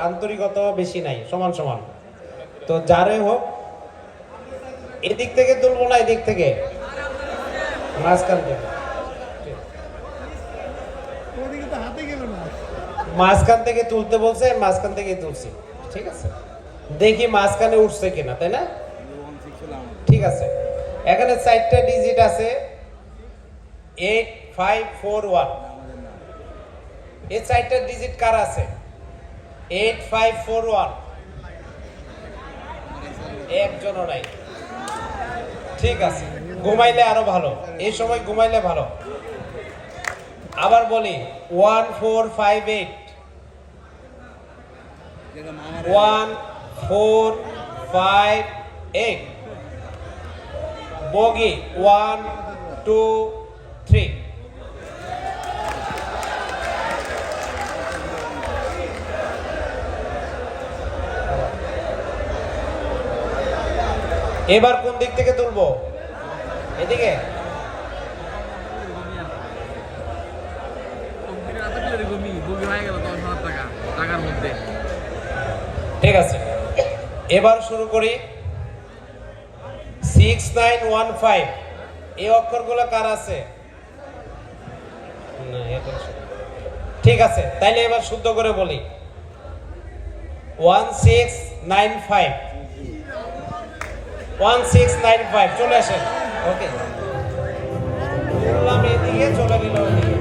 আন্তরিকতা বেশি নাই, সমান সমান। তো যারে হোক, এদিক থেকে তুলবো না এদিক থেকে, মাঝখান থেকে, মাঝখান থেকে তুলতে বলছে, মাঝখান থেকে তুলছি, ঠিক আছে। দেখি মাঝখানে উঠছে কিনা, তাই না? ঠিক আছে, এখানে 4টা ডিজিট আছে, 8541। এই 4টা ডিজিট কার আছে? 8541 একজনও নাই। ঠিক আছে, ঘুমাইলে আরো ভালো, এই সময় ঘুমাইলে ভালো। আবার বলি 1458 1458 বগি 1 2 3। এবার কোন দিক থেকে তুলবো? এদিকে। ঠিক আছে, এবার শুরু করি। 6915 এই অক্ষরগুলো কার আছে? ঠিক আছে, তাইলে এবার শুদ্ধ করে বলি 1695 1695। চলে আসেন। ওকে, এদিকে চলে গেল ওদিকে।